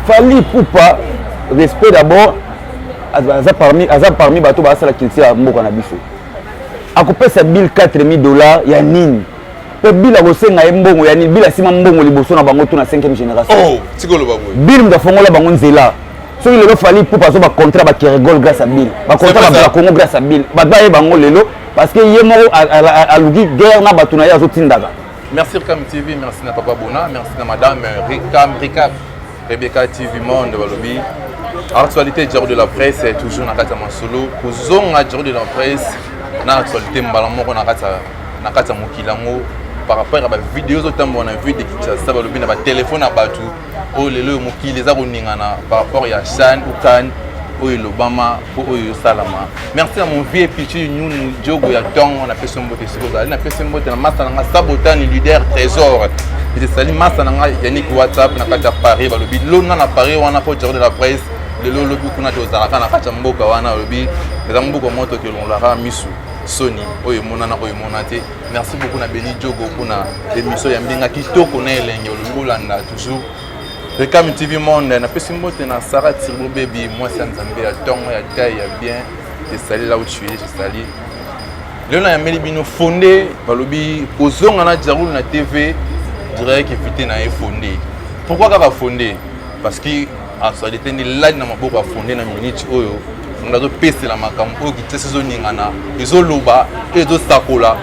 Fali Poupa, respect d'abord, aza parmi bateau basa la kilisi à Mboka na biso. Akopé sa bill $4000, ya nini? Pe bill a gossé na mbongo ya nini? Bill a sima mbongo liboso na bango tout na 5e génération. Oh, tikolo babou. Bill mda fongola bango nzela. So il le Fali Poupa so ba contrat ba qui rigole grâce à Bill. Ba contrat ba Congo grâce à Bill. Ba ba e bango lelo parce que yemo a lugi guerre na batuna ya zo tindaga. Merci Ricam TV, merci na Papa Bona, merci na Madame Ricap, Rebecca TV Monde, Balobi. Actualité Diaro de la presse est toujours na kata masolo. Kozonga Diaro de la presse na actualité mbalamoko na kata mokilango par rapport à la vidéo autant on a vu de Kinshasa Balobi na ba téléphone na batu. Oh lelo mokili za koningana par rapport ya Shan ou Kan oyo Lobama oyo Salama. Merci à mon vieux petit nous Diogo ya Tong on a fait son bote sur ça. On a fait son bote na masana Sabotani leader trésor. Et sali masana Yannick WhatsApp na kata Paris balobi lona na Paris wana ko Diaro de la presse le lobi kuna to zalaka na kata mboka wana lobi za mboka moto ke lonlara misu Sony oyo monana oyo monate. Merci beaucoup na Beni Diogo kuna émission ya mbinga kitoko na elenge olanda toujours Ricam TV Monde, na pesi mbote na Sarah Tirbo Baby, moi c'est Nzambe ya tongo ya taille ya bien, je salue là où tu es, je salue. Léona ya Melibino fondé, balobi ozonga na Diaro na TV, dirait que fité na fondé. Pourquoi ka fondé? Parce que en réalité ni là na maboko fondé na minute oyo, on a do pese la makambo oyo ki saison ningana, ezo loba, ezo sakola.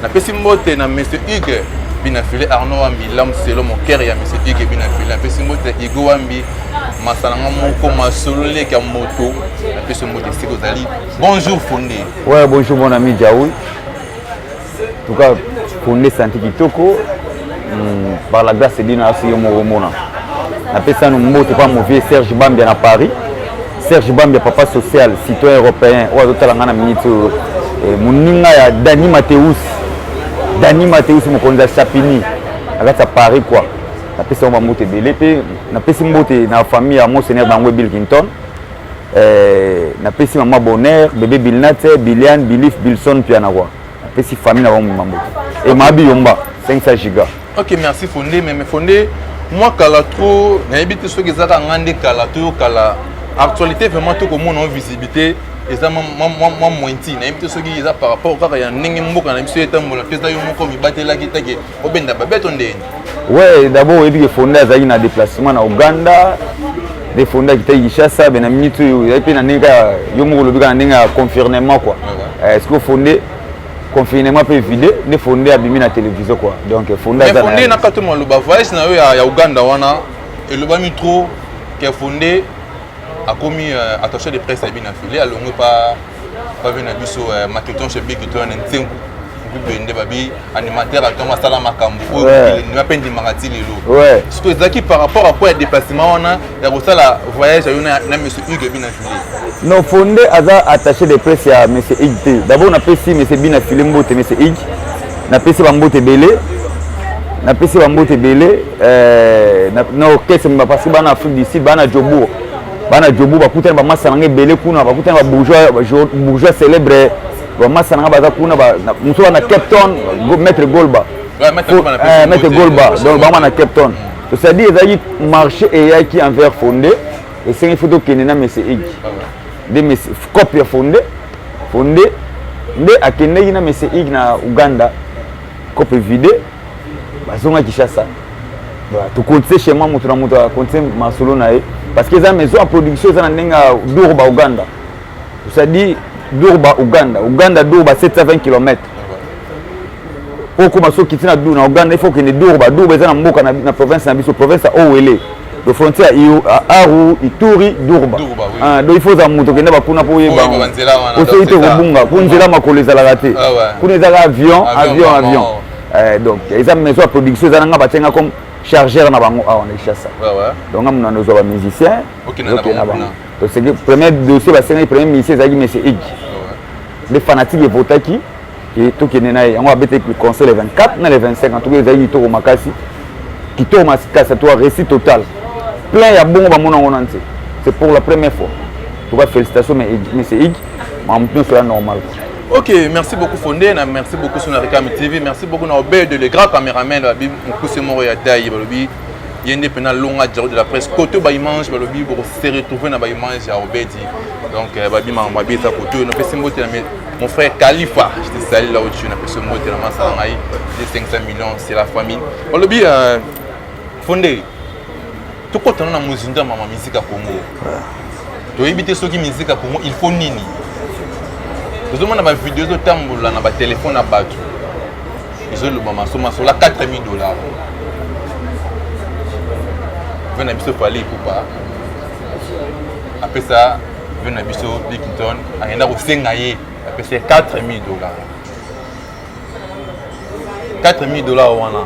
Na pesi mbote na Monsieur Hugues Binafile Arnaud Wambi, l'homme selon mon cœur, il y a M. Hugues Binafile. Un peu ce mot de Hugo Wambi, Massalanga Moko, Masolole, Kamoto, un peu ce mot de Sigozali. Bonjour Fondé. Ouais, bonjour mon ami Diaoui. En tout cas, Fondé Santi Kitoko, par la grâce de Dieu, nous avons appelé ça nous pas mauvais Serge Bambia à Paris. Serge Bambia, papa social, citoyen européen, ou à d'autres langues, Mouninga ya Dani Mateus. Dani Mateus mokonza Chapini akata Paris quoi na pesa on moto belé pe na pesa mbote na famille ya Monseigneur Bangwe Bill Clinton na pesa maman Bonheur bébé Bilnate Bilian Bilif Bilson puis na quoi na pesa famille na mambo et Mabi Yomba 500 giga. OK, merci Fondé mais Fondé moi kala trop na habite so ke zaka ngande kala to kala actualité vraiment to comme on visibilité et ça moi mointi na imte soki eza par rapport kaka ya ndenge mboka na biso etambola pesa yo moko mibatela kitake obenda babeto ndeni. Ouais, d'abord ebi Fondé azali na déplacement na Uganda de Fondé qui tayi Kinshasa bena minute yo epi na ndenge yo moko lobika na ndenge confirmement quoi. Est-ce que Fondé confinement peut vider ne Fondé abimi na télévision quoi. Donc Fondé azali Fondé na katomo loba voice na yo ya Uganda wana et loba mi trop que Fondé a commis attaché de presse à Binafile, à l'on pas venir à biso maqueton chez Big Ton and Tim, Bende Babi, animateur à Thomas Salama Kambu, il n'a pas dit Marati Lilo. Ouais. Ce que Zaki par rapport à quoi déplacement on a, il y a aussi la voyage à M. Hugues Binafile. Non, Fondé a attaché de presse à M. Hugues. D'abord on a payé M. Binafile Mbote, M. Hugues, on a payé Bambote Belé. Na pesi Bambote Belé, na orchestre parce que dans l'Afrique du Sud, dans Djobour. Bana Djobu bakutana ba masananga belé kuna bakutana ba bourgeois célèbre ba masananga baza kuna ba muso na Cape Town maître Golba maître Golba donc ba na Cape Town to ça dit ezali marché et qui envers Fondé et c'est une photo qui est na monsieur Ig de monsieur copie Fondé nde akende na monsieur Ig na Uganda copie vide bazonga Kinshasa tu comptes chez moi mutu na mutu compte masolo na e parce que les maisons en production sont en Durba, Uganda. Ça dit Durba, Uganda, Durba, 720 km. Pourquoi je suis en Uganda, il faut que Durba est dans la province, la province à Owele. La frontière à Aru, Ituri, Durba. Donc il faut que nous avion. Donc les maisons en production sont comme chargeur na bango a on Kinshasa. Donc on a nos musiciens. OK na bango. Donc c'est le premier dossier ba série premier musicien zaki monsieur Ig. Les fanatiques votaki et tout qui na on va bêter le concert le 24 na le 25 en tout cas zaki to makasi. Qui to makasi toi récit total. Plein ya bongo ba mona onante. C'est pour la première fois. Tu vois félicitations monsieur Ig. En même temps c'est normal. Ok, merci beaucoup Fondé, merci beaucoup sur Ricam TV, merci beaucoup à Obed, le grand caméraman, y a une pendant longue diaro de la presse côté ba image ba lobi pour se retrouver na ba image à Obedi donc babi ma bita côté no pesi mbote na mon frère Khalifa je te salue là au-dessus na pesi mbote na masala ngai les 500 millions c'est la famille ba lobi fondé tout côté na musique ma musique à Congo to éviter ceux qui musique à Congo il faut nini nous avons des vidéos de tambour là na ba téléphone à battu ils ont le moment sur la $4 000 venez biso parler pour pas après ça venez biso Bigington ayenda ko sengaye après c'est $4 000 $4 000 wana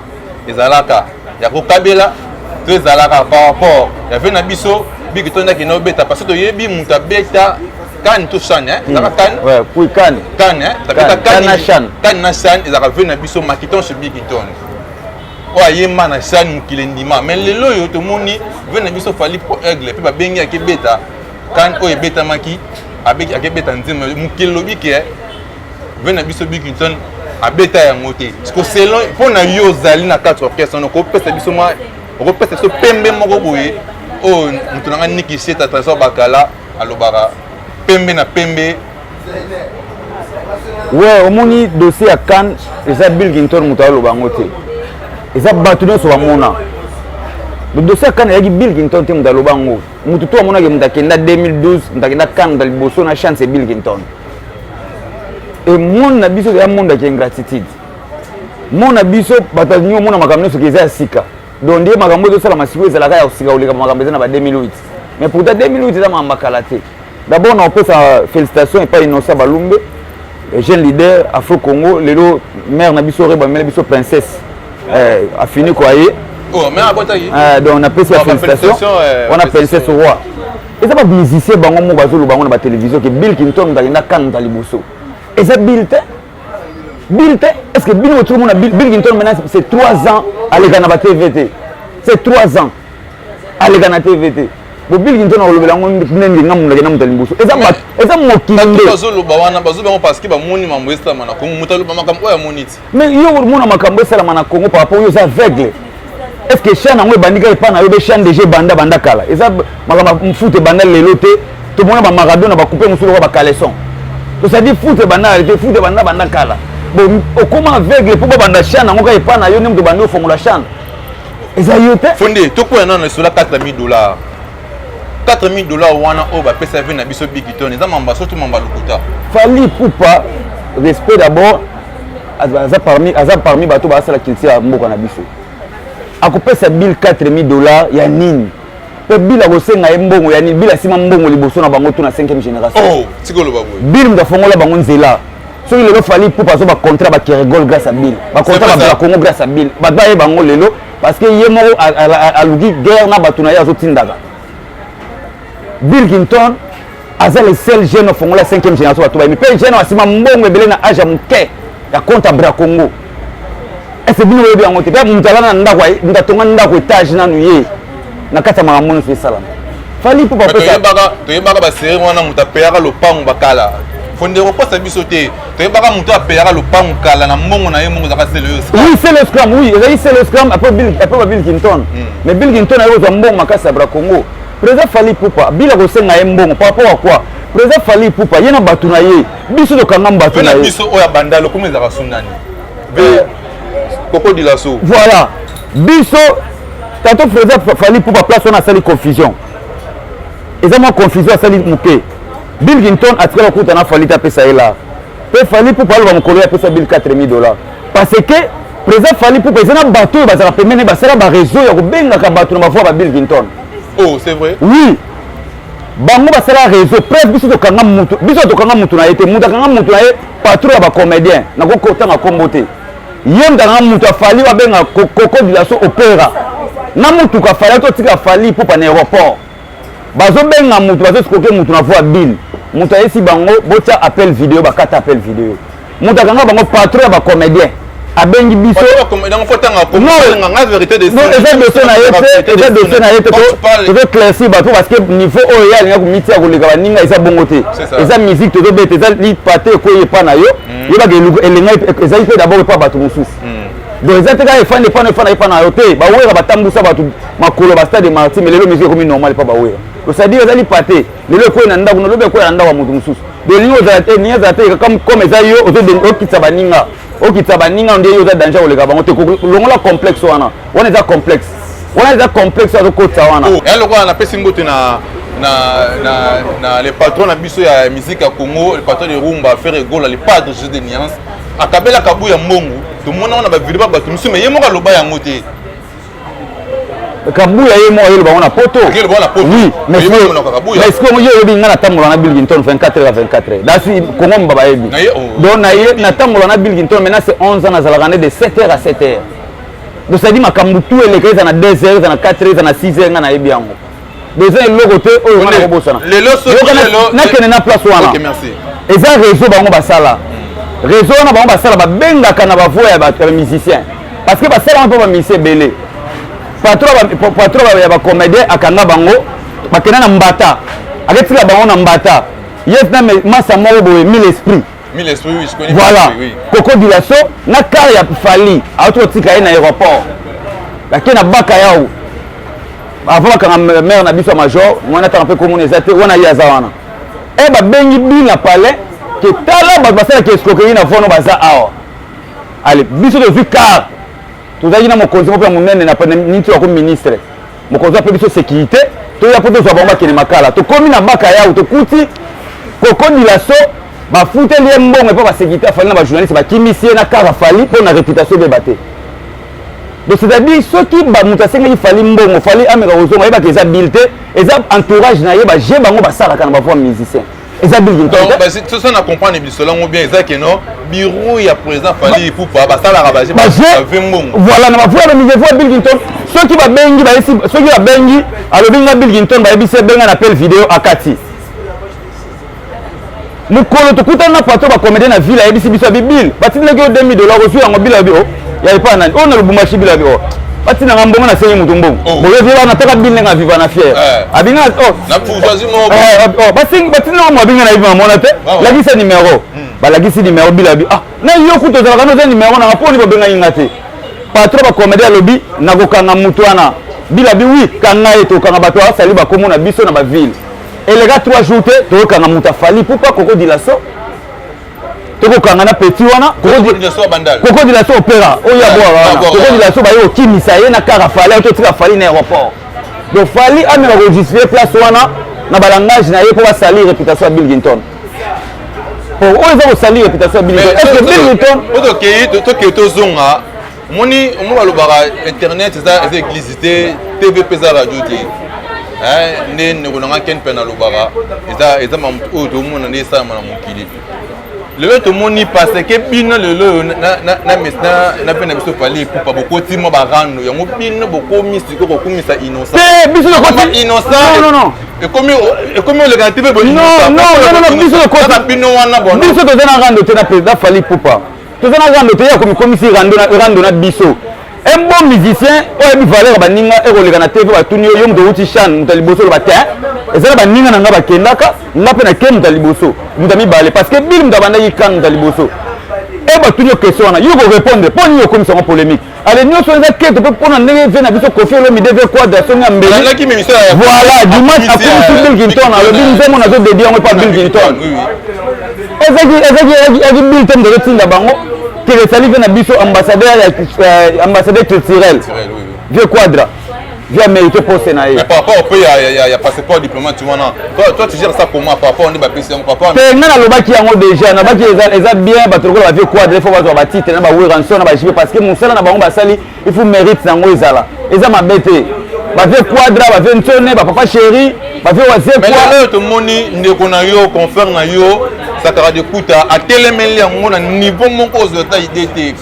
ezalaka ya ko kabela to ezalaka par rapport ya venez biso Bigington na kino beta parce que to yebi muta beta kan to shan ça kan ouais pour kan tapeta kan na shan ezalaka venez biso makiton sur Bigington oyema na shan mukilendima mais lelo yo to moni vena biso fali pour aigle pe ba bengi akebeta kan o ebeta maki abeki akebeta nzima mukilobi ke vena biso Bigington abeta ya ngote parce que selon pona yo zali na 4 orchestre no ko pesa biso ma ko pesa so pembe moko boye o mutunanga niki seta trésor bakala alobara pembe na pembe ouais omoni dossier ya kan eza Bigington mutalo bangote eza batu nyonso bamona le dossier kana yaki Bigington te mutu aloba ngo mutu to amonaki mutu akenda 2012 mutu akenda kan mutu liboso na chance Bigington et monde na biso ya monde ki ingratitude monde na biso bato nyo mona makambo nyonso ki eza ya sika donc ndiye makambo ezosala masiku ezalaka ya sika oleka makambo eza na ba 2008 mais pourtant 2008 eza makambo kala te d'abord na opesa félicitations et pas Innocent Balumbe jeune leader Afro Congo lelo mère na biso reba mele biso princesse a fini quoi oh mais abotaki donc on appelle ça félicitations on appelle ça roi et ça pas musicien bango mo bazolo bango na ba télévision que Bigington ndakenda kan taliboso et ça bilte est-ce que bino tout le monde Bigington maintenant c'est 3 ans à l'égana ba TVT c'est 3 ans à l'égana TVT bo Bigington na lobela ngo nende ngamu ndakenda mutaliboso et ça mokinde bazolo ba wana bazolo bango parce que ba moni mambo esala na Congo mutalo ba makambo ya moniti mais yo mona makambo esala na Congo par rapport yo ça aveugle est-ce que chien nango bandika epana yo be chien déjà banda kala eza makambo mfute banda lelo te to mona ba Maradona ba couper musulu ba caleçon to ça dit foot banda arrêter foot banda kala bon comment aveugle pour banda chien nango ka epana yo nemto banda fongola chien eza yo te fondé to ko na sur la $4 000 $4 000 wana o ba pesa vena biso Bigington eza mamba surtout mamba lokuta Fally Ipupa respect d'abord aza parmi bato ba sala culture ya mboka na biso akopesa bill $4 000 ya nini pe bill akosenga ye mbongo ya nini bill asima mbongo liboso na bango to na 5e génération oh tikolo babwe bill mutafongola bango nzela soki lelo Fally Ipupa azo ba contrat ba Kergol grâce à bill ba contrat ba Congo grâce à bill ba baye bango lelo parce que ye moko aluki guerre na bato na ye azotindaka Bigington aza le seul jeune ofongola 5e génération bato baye pe jeune asima mbongo ebele na âge ya moke ya compte bra Congo est-ce que bino yebi yango te pe mutala na ndako ndatonga ndako étage nanu ye na kata makambo nyonso esalama Fally Ipupa pesa toyebaka basere wana mutu apeyaka lopango bakala fonde koposa biso te toyebaka mutu apeyaka lopango kala na mbongo na ye mbongo ezaka selo yo oui c'est le scrum oui ezali c'est le scrum après Bigington mais Bigington ayokozwa mbongo makasi ya bra Congo président Fally Ipupa bila kosenga ye mbongo par rapport à quoi président Fally Ipupa ye na bato na ye biso tokanga bato na ye biso oyo bandalo komi ezaka sundani Coco Dilasso voilà biso tantôt président Fally Ipupa place wana asali confusion eza mwa confusion asali moke Bigington atikala kuta na Fally apesa ye la pe Fally Ipupa aloba mokolo ya apesa bill $4 000 parce que président Fally Ipupa eza na bato oyo bazala pemene basala ba réseau ya kobengaka bato na bavoi ba Bigington oh c'est vrai oui bango basala réseau presse biso tokanga mutu na ye te mutu akanga mutu na ye patron ya bacomédien nakokotanga kombo te ye mutakanga mutu afali babenga Coco Dilasso opéra na mutuka afali totika Fally Ipupa na aéroport bazobenga mutu bazosikoke mutu na voi ya bill mutu ayesi bango botia appel vidéo bakata appel vidéo mutu akanga bango patron ya bacomédien abengi biso eza dossier na ye te tozoclaircir bato parce que niveau oyo ye alinga komiti ya koleka baninga eza bongo te eza musique tozobeta eza lipate ekoyi epa na yo yebaka elenga ezali mpe d'abord epa bato mosusu donc eza te kaka efandi epa na yo te bawera batambusa bato makolo bastade marti mais lelo musique ekomi normal epa bawera c'est-à-dire ezali pate lelo ekoyi na ndako nalobi ekoyi na ndako ya moto mosusu donc ningo ozala te ningo ezala te comme eza yo okitisa baninga ndie yo oza danger koleka bango te longola complexe wana eza complexe azokotisa wana lokola napesi mbote na les patrons na biso ya musique ya Congo, le patron de Rumba Faire Gola, le padre José de Niance akabela kabu ya mbongo tomona na ba vidéo ba tumisi mais yemoka loba ya ngote kabu ya yemo yelo ba na poto oui mais est-ce que yo yebi ngana tambola na Bilgington 24h dasi Congo mbaba yebi donc na tambola na Bilgington maintenant c'est 11 ans na zalakane de 7h à 7h donc ça dit makambu tout elekeza na 2h na 4h na 6h ngana yebi yango besoin eloko te oyo ngana kobosana lelo so nakene na place wana OK merci eza réseau bango basala réseau na bango basala babengaka na bavoix ya ba musicien parce que basala mpo ba musicien belé patron ya ba comédien akanga bango bakena na mbata aketika bango na mbata yes na masa moko boye 1000 esprits oui je connais voilà Coco Dilasso na car ya Fali auto tika na aéroport bakena baka yao avant bakanga maire na biso major mwana ta peu comme ezate wana ya zawana ba bengi bina palais que tala ba basala ke escroquerie na fono baza awa allez biso de vu car tozali na mokonzi mpo monene na niti wa ko ministre mokonzi ape biso sécurité to ya poto zwa bango kene makala to komi na baka yao to kuti Coco Dilasso ba fute lié mbongo pa ba sécurité afali na ba journaliste ba kimisie na car afali pour na réputation de baté donc c'est-à-dire ceux qui ba mutasenga il fali mbongo fali ameka ozonga yeba ke za bilté eza entourage na yeba je bango ba sala kana ba voix musicien eza Bilgington bah c'est ça na comprendre biso lango bien eza que non bureau ya président fali pour ba sala rabaje ba mbongo voilà na ba voix de musicien Bilgington ceux qui ba bengi ba ici ceux qui ba bengi alobinga Bilgington ba yebise benga na appel vidéo akati mukolo tokutana na patron ba comédien na ville ayebisi biso bibil batineleki yo $2000 osu yango bila bio ya epa nani on na lubumbashi bila bio batina ngambongo na senyi mutu mbongo boye vila na taka bille nga viva na fier abinga na bourgeoisie mo basing batina mo abinga na viva mona te lagisa numéro ba lagisi numéro bila bio na yo kuto za kana za numéro na raponi ba benga inga te patron ba comédien lobi na kokanga mutu ana bila bi oui kanga eto kanga bato asali ba komo na biso na ba ville. Et les gars 3 jours to kanga muta fali pourquoi Coco Dilasso to kanga na petit wana Coco Dilasso bandal Coco Dilasso opéra oya boa Coco Dilasso ba yo kimisa ye na kara fali to tika fali na aéroport donc fali amena enregistrer place wana na balangage na ye pour salir réputation à Bilgington pour oyo za salir réputation à Bilgington est-ce que Bilgington to to zonga moni mo balobara internet za église TV pesa radio te ne nekonanga ken pena lobara eza mamutu to mona ne sa mana mukili lelo to moni parce que bino lelo na pena biso fali pour pas beaucoup timo ba rando yango bino boko misiko ko kumisa innocent biso ko innocent non et comme le gars TV bon non biso ko ta bino wana bon biso to na rando te na président fali poupa to na rando te ya ko komisi rando na biso un bon musicien oyo bi valeur baninga ekoleka na TV batuni yo muto uti chan muto liboso lo batin ezala baninga nanga bakendaka ngape na ke muto liboso muto mibale parce que bil muto bandaki kan muto liboso e batuni yo question wana yo ko répondre poni yo komisa polémique ale nyo so eza ke to pona ndenge ve na biso Koffi Olomide deve quadra songa mbeli voilà dimanche après Bilgington alobi nzemo na zo dédié yango pa Bilgington ezaki bil tem de tinda bango que le salive na biso ambassadeur culturel vieux quadra via mérité pour Sénaï. Mais par rapport au pays, il y a passeport diplomate, toi tu gères ça comment par rapport à des pays papa. Maintenant le baki yango déjà, na baki eza bien batoko la vieux quadra, il faut avoir ba titre na ba rançon na ba jibe parce que mon sala na bango basali, il faut mérite nango ezala. Eza mabete. Ba vieux quadra, ba vieux ntone, ba papa chéri, ba vieux wazé quoi. Mais là to moni ndeko na yo, confère na yo. Sakara de kuta a telemeli yango na niveau moko ozota idée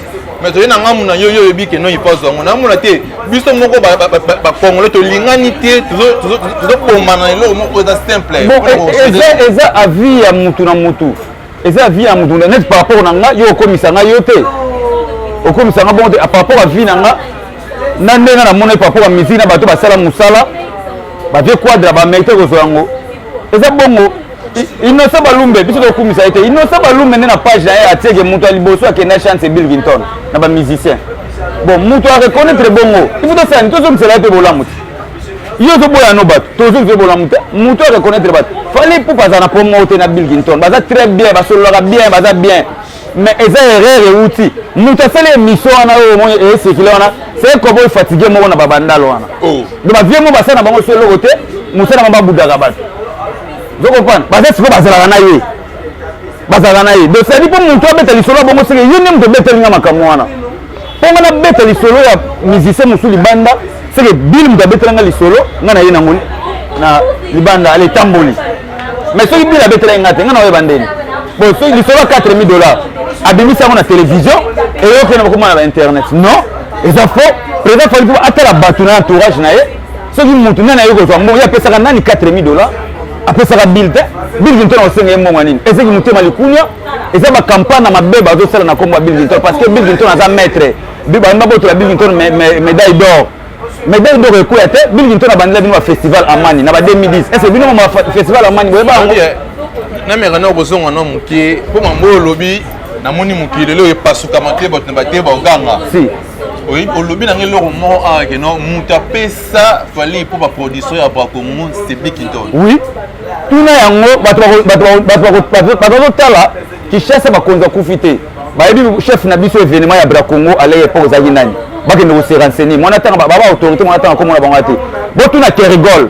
mais to yena ngamu na yo yebi ke no ipazo yango na mona te biso moko ba kongolo to lingani te to bomba na lo moko eza simple eza avis ya mutu na mutu eza avis ya mutu net par rapport na nga yo komisa nga yo te okomisa nga bon te par rapport à vie na nga na ndenga na mona par rapport à musique na bato basala musala ba vieux quadra ba mérite ko zo yango eza bongo Innocent Balumbe biso ko kumisa ete Innocent Balumbe na page na ya atege mutu aliboso akenda chance Bilgington na ba musicien bon mutu a reconnaître bongo il faut ça tout ça c'est là te bolamu yo zo boya no bat to zo zo bolamu mutu a reconnaître bat fallait pour pas na promoter na Bilgington baza très bien ba solo bien baza bien mais eza erreur outil mutu fait les missions na o mo et c'est qu'il wana c'est comme il fatigué mo na babandalo wana oh donc ba vieux mo ba ça na bango solo côté mutu na ba budaka bat zo comprendre baza siko bazala na ye bazala na ye donc ça dit pour mutu abeta lisolo bongo c'est yo nem de beta linga makamwa wana pour na beta lisolo ya musicien musuli banda c'est que Bill mutu abeta nga lisolo nga na ye na ngoni na libanda ale tamboli mais ce qui Bill abeta nga te nga na we bandeni bon so lisolo $4000 abimisa na télévision et yo ke na ko na internet non et ça faut président faut pour atela batu na entourage na ye ce qui mutu na yo ko so mo ya pesa nani $4000 après ça va Bill Bilgington on sait ngo ngani et c'est qui mutu malikunya et ça va campagne na mabeba zo sala na komba Bilgington parce que Bilgington a maître biba mabo to la Bilgington médaille d'or médaille d'or ko yate Bilgington a bandela bino festival Amani na ba 2010 et c'est bino ma festival Amani bo ba na mera na kozonga na mukie po mambo lobi na moni mukile lelo epasuka mate bot na bateba oganga si oui olobi na ngelo mo a que non muta pesa fallait pour ba production ya ba Congo c'est Bilgington oui tuna yango bato tala ki chasse ba konza kufite ba yebi chef na biso événement ya Bra Congo allait pour za yinani ba ke no se renseigner mona tanga ba autorité mona tanga comme na bango ate bo tuna ke rigole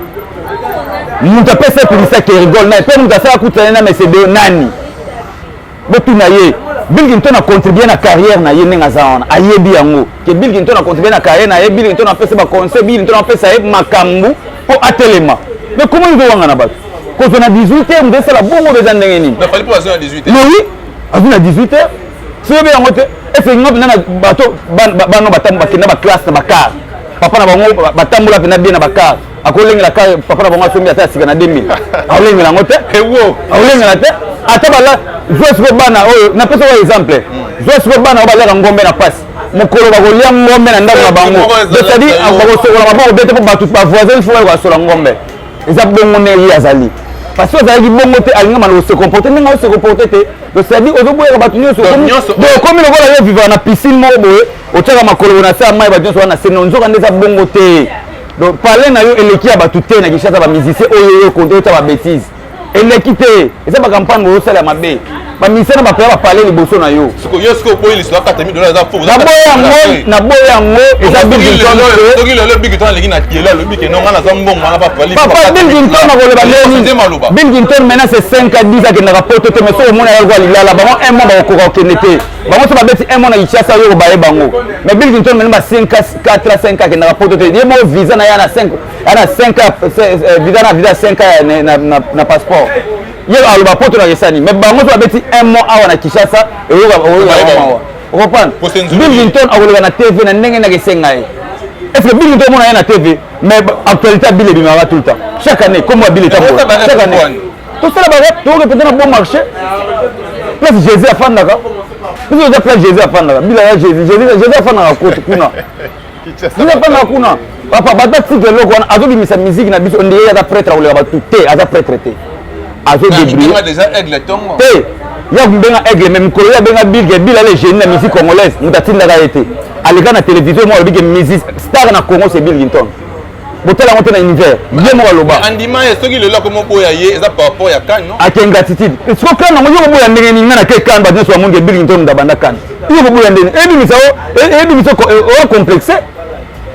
muta pesa polisa ke rigole na pe muta sa kutana na mais c'est de nani bo tuna ye Bilgington a contribué na carrière na ye nenga zaona ayebi yango ke Bilgington a contribué na carrière na ye Bilgington a pesa ba conseil Bilgington a pesa makambu po atelema mais comment il doit wanga na bato quand on a 18h on descend la bongo des andengé ni na fallait pas à 18h mais oui à 18h c'est bien ngote et c'est ngob na bato bano batamba kina ba classe na bakar papa na bango batambola pena bien na bakar akolengela ka papa na bango asombi ata sika na 2000 akolengela ngote ewo akolengela te ata bala zosko bana oyo na pesa wa exemple zosko bana obaleka ngombe na passe mokolo bakolia ngombe na ndako na bango c'est-à-dire akosokola maboko bete po bato ba voisin il faut ba sola ngombe eza bongo ne yazali parce que azali bongo te alinga malo se comporter ninga se comporter te donc c'est à dire ozoboya bato nyonso donc comme le voilà yo vivre na piscine mo boye otaka makolo na sa mai bato nyonso na se nzoka ndeza bongo te donc parler na yo eleki ya bato te na kishasa ba musicien oyo yo konto ta ba bêtise eleki te eza ba campagne bo sala mabe ba musicien na ba pera ba parler liboso na yo siko yo siko boye liswa $4000 za fo na boya ngo eza Bilgington toki lelo Bilgington leki na tiela lo bike no ngana za mbongo ngana ba fali papa Bilgington na kolela leni Bilgington maintenant c'est 5 à 10 akenda rapporte te mais so mona yalwa lilala bango un mois ba ko kende te bango so ba beti un mois na Kinshasa yo ba bango mais Bilgington maintenant ba 5 4 à 5 akenda rapporte te yemo visa na yana 5 ana 5 visa 5 na passeport ye aloba poto na resani mais bango so ba beti un mois awa na Kinshasa et yo ba comprendre Bilgington akolela na TV na ndenge na kesenga ye est-ce que Bilgington mona ye na TV mais actualité Bill bimara tout le temps chaque année comme Bill est chaque année tout ça là tu vois que peut-être un bon marché place Jésus a fandaka nous on a place Jésus a fandaka Bill a Jésus a fandaka ko kuna Jésus a fandaka kuna papa batati ke loko na azo bimisa musique na biso ndiye ya prêtre akolela ba tout te aza prêtre te azo débrouiller déjà aigle tongo te ya kumbenga aigle même kolo ya benga Bill ale génie na musique congolaise mutatinda ka été aleka na télévision moi bige musique star na Congo c'est Bilgington botala ngote na univers bien mo loba andima e soki lelo ko moboya ye eza par rapport ya kan non akenga attitude siko kan ngo yo boya ndenge ni ngana ke kan ba nso wa munge Bilgington ndabanda kan yo boya ndenge ebi miso o complexe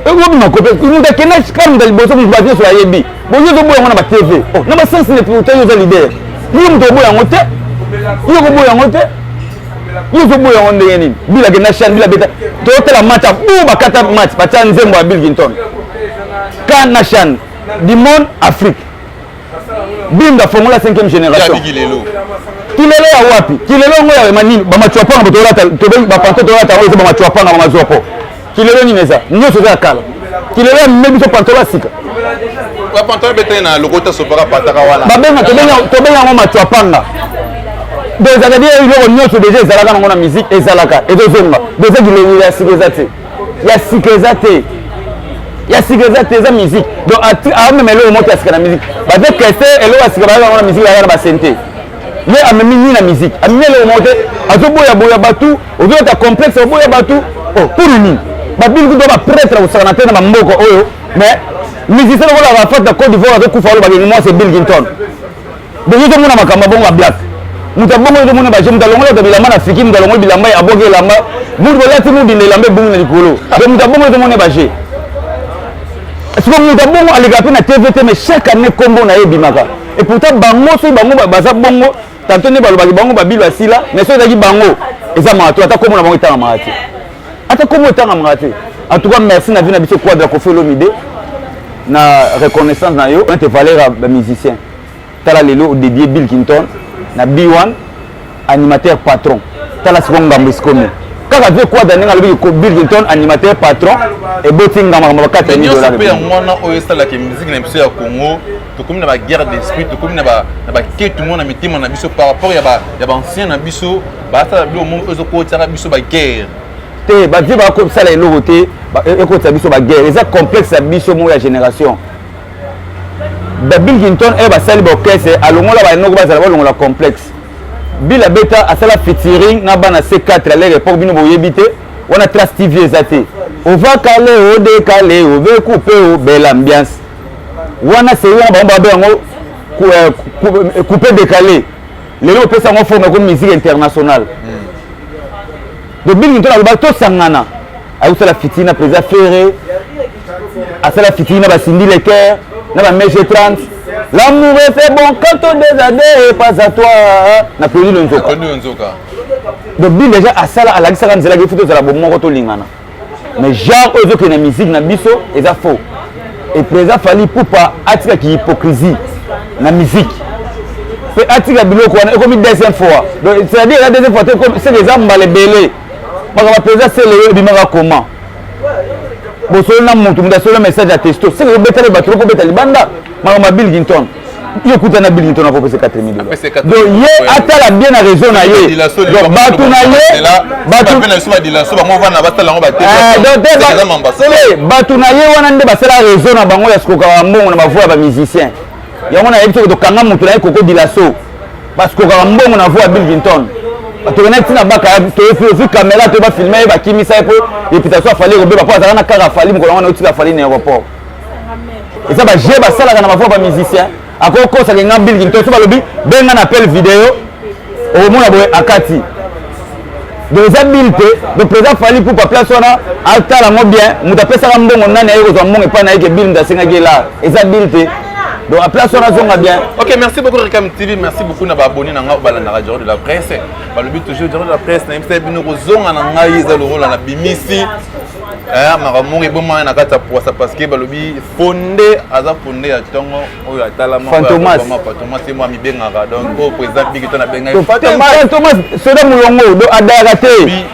e wo bima complexe ni da kena kan da boso mu ba nso ya yebi bo yo boya ngona ba TV oh na ba sense ne pour tayo za leader ni mu to boya ngote yo ko boya ngote yo zo boya ngonde ngeni bila ke nation bila beta to tela match bu bakata match ba cha nzembo ya Bilgington kan nation du monde Afrique binda formula 5e génération kilelo ya wapi kilelo ngo ya manini ba machwapanga botolata to ba panto tolata ngo ba machwapanga ba mazopo kilelo ni neza nyoso za kala kilelo mebi to pantola sika ba pantola betena lokota sobara pataka wala babenga to benga ngo machwapanga donc ça veut dire que nous sommes déjà ezalaka na musique ezalaka ezozonga donc ça kilelo ya sikeza za musique donc a même le mot ya na musique ba de keste elo asika ba na musique ya ba sente mais a même ni na musique a même le mot azoboya boya batu ozo ta complexe oboya batu oh pour ni babili kuto ba prêtre osakana te na mamboko oyo mais musicien lokola bafate na Côte d'Ivoire azokufa olo bakengi mwasi Bill Clinton donc ezomona makambo abongo ya black moto abongo ezomona baje moto alongola to bilamba na fiki moto alongola bilamba aboki elamba moto bolati mobinde elamba ebongi na likolo donc moto abongo ezomona baje siko moto abongo aleka mpe na TVT mais chaque année kombo na ye ebimaka et pourtant bango soki bango baza bongo tantôt nde balobaki bango babilo asila mais soki ezalaki bango eza maka ata kombo na bango etangamaka te ata kombo etangamaka te en tout cas merci na vie na biso Quadra Koffi Olomide na reconnaissance na yo on te valeur ba musicien tala lelo dédié Bill Clinton na B1 animateur patron tala siko ngambo iskomi kaka vie Quadra ndenge alobi ko Bill Clinton animateur patron et boti ngama ba 4 millions dollars. Pe ngwana oyo sala ke musique na biso ya Congo to komi na ba guerre d'esprit to komi na ba ke tout le monde na mitima na biso par rapport ya ba ancien na biso ba sala bi o mo ezo ko tsara biso ba guerre te ba di ba ko sala eloko te ekota biso ba guerre eza complexe ya biso mo ya génération Bill Clinton e ba sali ba orchestre alongola ba noko bazala ba longola complexe Bill abeta asala featuring na bana C4 à l'époque bino boyebite on a Trace TV ezate on va caler au décaler on veut couper au belle ambiance wana c'est on ba bango couper décaler lelo pesa ngo forme comme musique internationale de Bill Clinton aloba to sangana ayusala fitina président Ferré asala fitina ba Cindy Lecker na ba Mege 30 l'amour est fait bon quand on désade pas à toi na connu le nzoka donc Bill déjà asala alakisaka nzela ke futo zala bomoko to lingana mais genre ozo ke na musique na biso eza faux et président Fally Ipupa atika ki hypocrisie na musique pe atika biloko wana ekomi deuxième fois donc c'est-à-dire la deuxième fois c'est des amba les belé parce que président c'est le bimaka comment bon solo na mutu munda solo message à testo c'est que betale batro ko betali banda mama Bill Clinton yo kutana Bill Clinton na popese 4 millions donc ye atala bien na raison na ye donc batu na ye batu na so ba dilaso ba mo vana batala ngo ba te donc batu na ye wana nde basala raison na bango ya skoka ba mbongo na bavoix ba musicien yango na yebito to kanga mutu na ye koko dilaso parce que ba mbongo na voix Bill Clinton to connecte na baka to fi caméra to ba filmer ba kimisa po réputation Fally robe ba po na kara Fally mo ko na otika Fally na aéroport et ça ba je ba sala na bavoix ba musicien akoko sa nga Bill Clinton so ba lobi benga na appel vidéo au mona boy akati donc ça Bill te de président Fally pour place wana altala mo bien muta pesa ka mbongo nani ayeko zo mbongo pa na yeke Bill ndasenga gela et ça Bill te donc à place on a zonga bien. Ok, merci beaucoup Ricam TV, merci beaucoup na ba abonné na nga balana radio de la presse. Ba le but toujours de la presse na imse bino ko zonga na ngai za loro na bimisi. Maramu e boma na kata pour ça parce que ba lobi fondé aza fondé ya tongo oyo atala mo Fantomas c'est moi mi bengaka donc au président Bill Clinton na benga. Fantomas soda mulongo do adaraté. Bi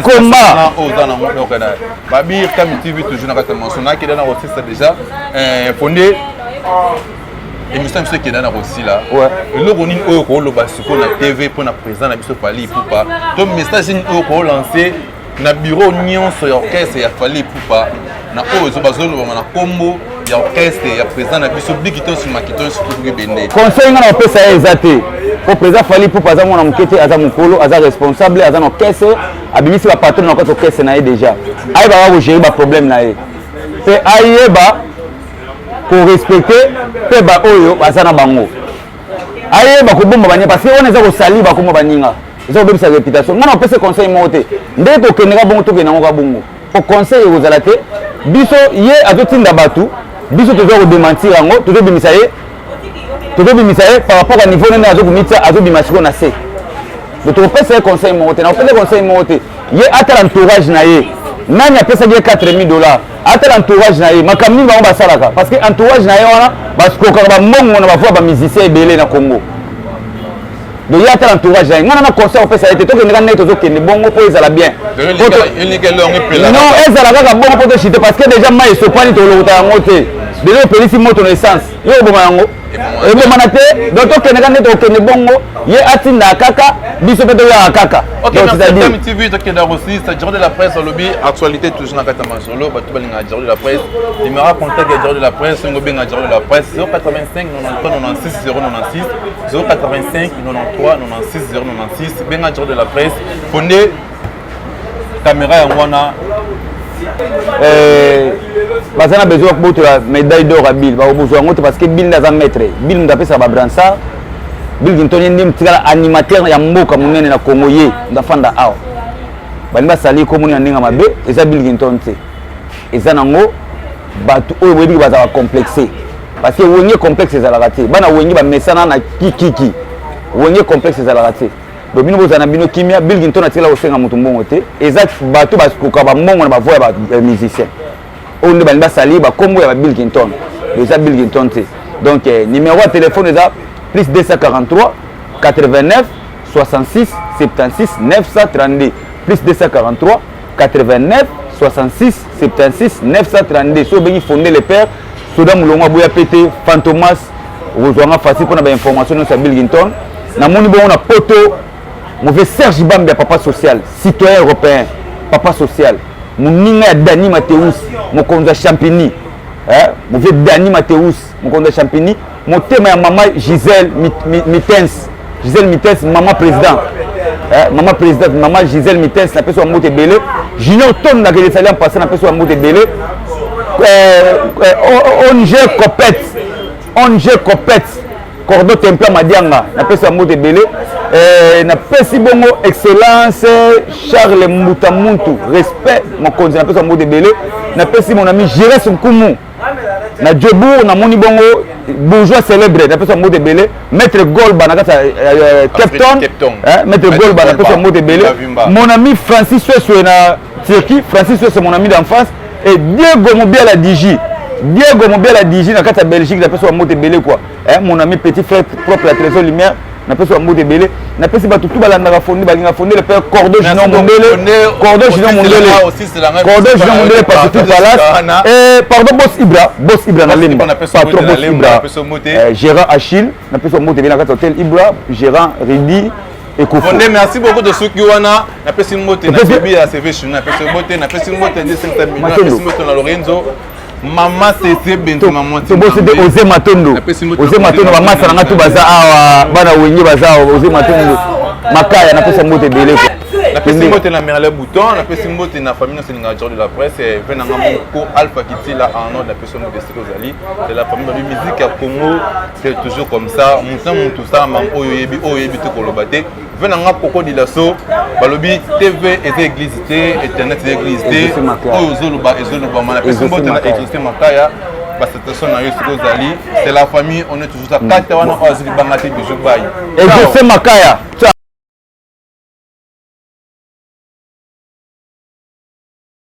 combat aux ana mo donc na. Ba bi Ricam TV toujours na kata monsona qui dans aussi ça déjà fondé émission monsieur qui est dans la aussi là ouais le ronin oyo ko lo basiko na TV pour na président na biso Fally Ipupa to message ni oyo ko lancer na bureau nyonso ya orchestre ya Fally Ipupa na oyo zo bazolo na kombo ya orchestre ya président na biso Bikiton Simakiton surtout bende conseil ngana pesa ezate pour président Fally Ipupa za mona mukete aza mukolo aza responsable aza na orchestre abimisi ba patron na ko orchestre na ye déjà ay ba ko gérer ba problème na ye pe ayeba pour respecter pe ba oyo basana bango ayeba ko bomba banya parce que on eza ko sali ba ko mo baninga eza ko bebisa réputation ngana pesa conseil mote nde to keneka bongo to kenanga ka bongo au conseil ko zala te biso ye azotinda batu biso tozo ko démentir yango tozo bimisa ye par rapport à niveau nene azo kumita azo bimasiko na se donc to pesa conseil mote na pesa conseil mote ye atala entourage na ye nani apesa ye 4000 dollars ata l'entourage na ye makamni bango basalaka parce que entourage na ye wana baskoka ba mbongo na bavoix ba musicien ebele na Congo donc ye ata l'entourage na ye ngana na concert opesa ete tokendeka ndenge tozokende bongo po ezala bien non ezala kaka bongo po tochite parce que déjà mai esopani tolokota yango te déjà opelisi moto na essence yo oboma yango ebomana te donc tokendeka nde tokende bongo ye atinda kaka biso mpe toyaka kaka. Ok, merci Ricam TV tokenda aussi c'est Diaro de la presse lobby actualité toujours na kata masolo bato balinga Diaro de la presse numéro contact ya Diaro de la presse ngo benga Diaro de la presse 085 93 96 096 085 93 96 096 benga Diaro de la presse fondé caméra ya ngwana bazana besoin de la médaille d'or à Bill besoin parce que Bill n'a jamais maître Bill nous appelle ça Bransard Bill Clinton est un animateur ya mboka munene na Congo ye ndafanda awa bali basali ko muni ndinga mabe eza Bill Clinton te eza nango batu oyo webi baza complexé parce que wonye complexe za la raté bana wonye ba mesana na kiki wonye complexe za la raté do bino bozana bino kimia Bill Clinton atila osenga mutu mbongo te eza batu basuka ba mbongo na ba voix ba musicien on ne bali basali ba kombo ya Bill Clinton eza Bill Clinton te donc numéro de téléphone eza plus 243 89 66 76 932 plus 243 89 66 76 932 so bengi fondé les pères soda mulonga boya pété Fantomas rozwanga facile pour na information sur Bill Clinton na moni bon na poto mauvais Serge Bambia papa social citoyen européen papa social muninga Dani Mateus mokonza Champigny mauvais Dani Mateus mokonza Champigny motema ya mama Gisèle Mitens Gisèle Mitens maman président maman présidente maman Gisèle Mitens na peso mote belé Junior Ton na que salé en passant na peso mote belé ONG Copet Cordo Templa Madianga na peso mote belé na pesi bongo excellence Charles Mutamuntu respect mon conseil na peso mote belé na pesi mon ami Jérès Nkumu na Djobour na moni bongo bourgeois célèbre na peso mote belé maître Golba na kata Captain maître Golba na peso mote belé mon ami Francis Sueswe na Turquie Francis Sueswe c'est mon ami d'enfance et Diego Mobiala Digi na kata Belgique na peso mote belé quoi mon ami petit frère propre la trésor lumière na peso mote belé na pesi ba tutu balanda ka fondé balinga fondé le père Cordo Junior Mondele Cordo Junior Mondele parce que palace et pardon boss Ibra na limba patron boss Ibra Gérard Achille na peso mote belé na kata hôtel Ibra Gérard Ridi et Koufou. Merci beaucoup de ceux qui ont na pesi mote na bibi ya CV chou na pesi mote na pesi mote 500 millions na pesi mote na Lorenzo Mama c'est bento maman c'est beau c'est Osé Matondo mama saranga tu baza awa bana wengi baza Osé Matondo makaya na pesa mote belé la pesi mote na Merle Bouton na pesi mote na famille nationale de la presse et venanga moko Alpha Kitila en nom de la personne de Sirozali de la famille de musique à Congo c'est toujours comme ça tout ça mam oyebi to kolobate venanga poko dilaso balobi TV et église internet et église oyozoloba na pesi mote na église makaya situation na Sirozali c'est la famille on est toujours à 4 wana azili bangati bijou bayi et je sais makaya